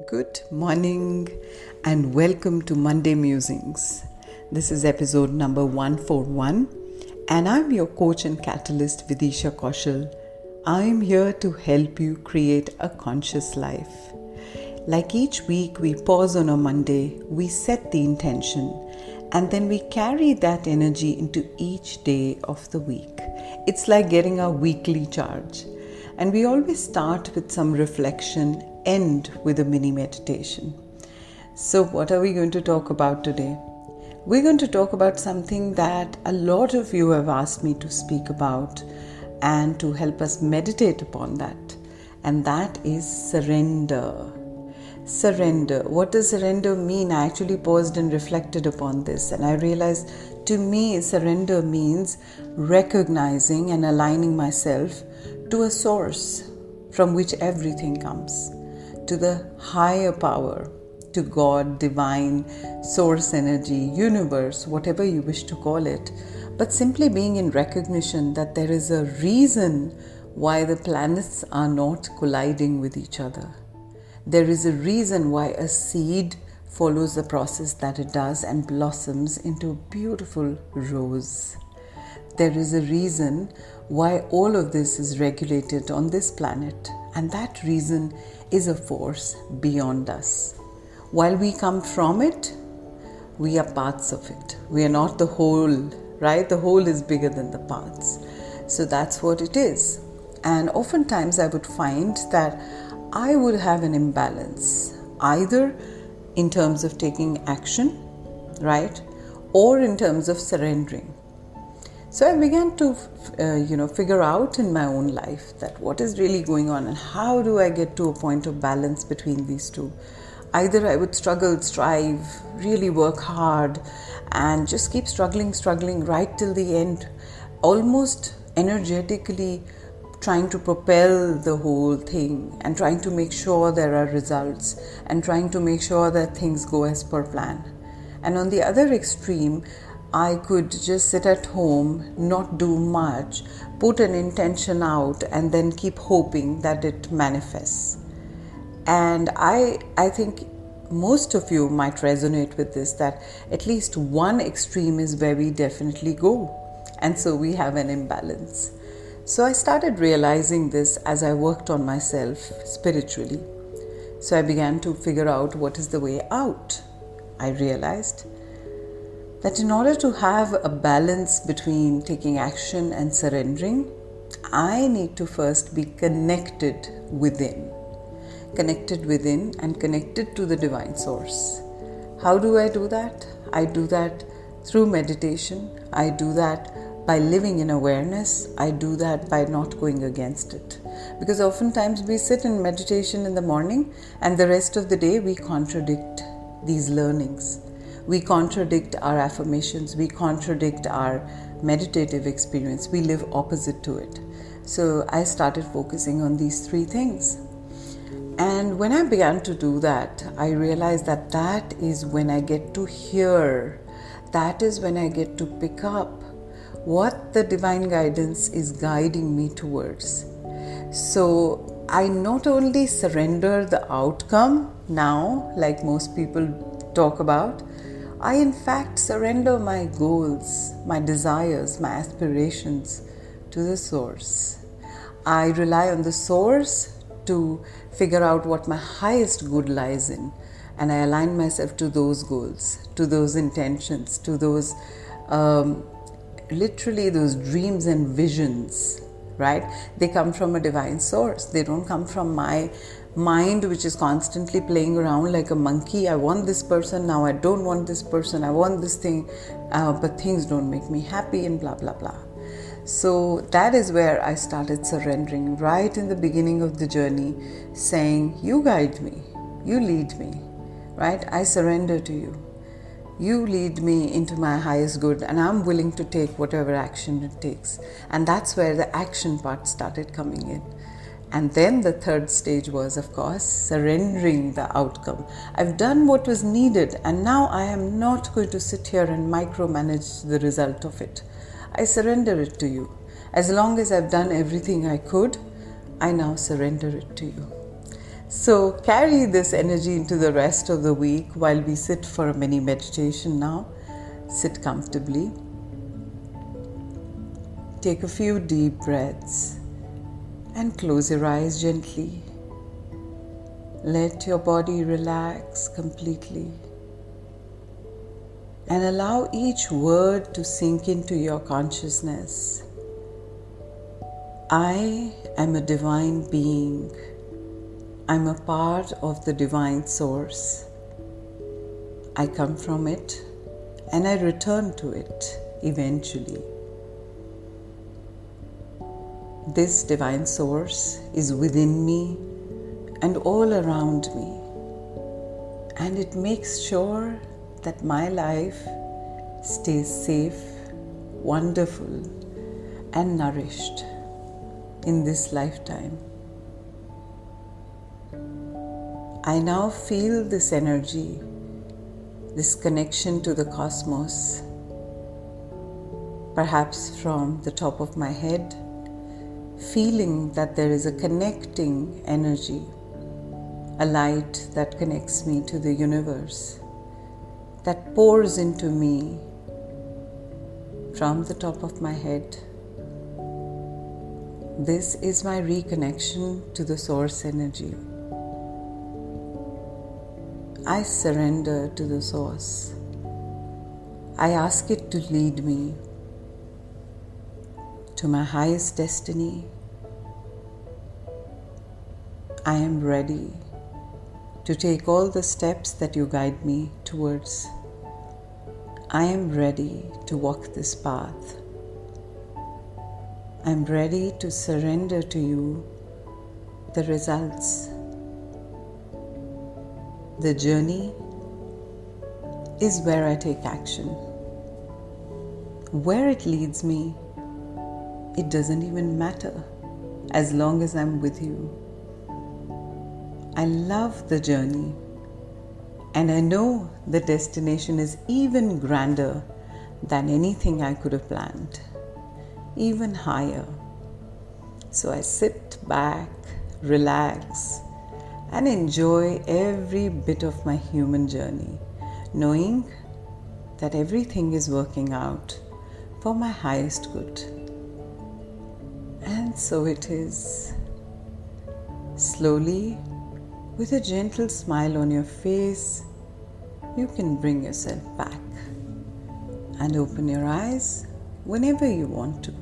Good morning and welcome to Monday Musings. This is episode number 141 and I'm your coach and catalyst Vidisha Kaushal. I'm here to help you create a conscious life. Like each week we pause on a Monday, we set the intention and then we carry that energy into each day of the week. It's like getting our weekly charge. And we always start with some reflection, end with a mini meditation. So what are we going to talk about today? We're going to talk about something that a lot of you have asked me to speak about and to help us meditate upon that. And that is surrender. Surrender. What does surrender mean? I actually paused and reflected upon this and I realized to me surrender means recognizing and aligning myself to a source from which everything comes, to the higher power, to God, divine, source energy, universe, whatever you wish to call it, but simply being in recognition that there is a reason why the planets are not colliding with each other. There is a reason why a seed follows the process that it does and blossoms into a beautiful rose. There is a reason why all of this is regulated on this planet, and that reason is a force beyond us. While we come from it, we are parts of it. We are not the whole, right? The whole is bigger than the parts. So that's what it is. And oftentimes I would find that I would have an imbalance, either in terms of taking action, right? Or in terms of surrendering. So I began to, figure out in my own life that what is really going on and how do I get to a point of balance between these two. Either I would struggle, strive, really work hard and just keep struggling right till the end, almost energetically trying to propel the whole thing and trying to make sure there are results and trying to make sure that things go as per plan. And on the other extreme, I could just sit at home, not do much, put an intention out and then keep hoping that it manifests. And I think most of you might resonate with this, that at least one extreme is where we definitely go. And so we have an imbalance. So I started realizing this as I worked on myself spiritually. So I began to figure out what is the way out. I realized that in order to have a balance between taking action and surrendering, I need to first be connected within and connected to the divine source. How do I do that? I do that through meditation. I do that by living in awareness. I do that by not going against it. Because oftentimes we sit in meditation in the morning and the rest of the day we contradict these learnings. We contradict our affirmations. We contradict our meditative experience. We live opposite to it. So I started focusing on these three things. And when I began to do that, I realized that that is when I get to hear. That is when I get to pick up what the divine guidance is guiding me towards. So I not only surrender the outcome now, like most people talk about, I in fact surrender my goals, my desires, my aspirations to the source. I rely on the source to figure out what my highest good lies in, and I align myself to those goals, to those intentions, to those literally those dreams and visions, right? They come from a divine source. They don't come from my mind, which is constantly playing around like a monkey. I want this person, now I don't want this person. I want this thing, but things don't make me happy and blah, blah, blah. So that is where I started surrendering right in the beginning of the journey, saying, you guide me, you lead me, right? I surrender to you. You lead me into my highest good and I'm willing to take whatever action it takes. And that's where the action part started coming in. And then the third stage was, of course, surrendering the outcome. I've done what was needed and now I am not going to sit here and micromanage the result of it. I surrender it to you. As long as I've done everything I could, I now surrender it to you. So carry this energy into the rest of the week while we sit for a mini meditation now. Sit comfortably. Take a few deep breaths and close your eyes gently. Let your body relax completely and allow each word to sink into your consciousness. I am a divine being. I'm a part of the divine source. I come from it and I return to it eventually. This divine source is within me and all around me, and it makes sure that my life stays safe, wonderful, and nourished in this lifetime. I now feel this energy, this connection to the cosmos, perhaps from the top of my head, feeling that there is a connecting energy, a light that connects me to the universe, that pours into me from the top of my head. This is my reconnection to the source energy. I surrender to the source. I ask it to lead me to my highest destiny. I am ready to take all the steps that you guide me towards. I am ready to walk this path. I am ready to surrender to you the results. The journey is where I take action. Where it leads me, it doesn't even matter as long as I'm with you. I love the journey, and I know the destination is even grander than anything I could have planned, even higher. So I sit back, relax, and enjoy every bit of my human journey, knowing that everything is working out for my highest good. And so it is. Slowly, with a gentle smile on your face, you can bring yourself back and open your eyes whenever you want to.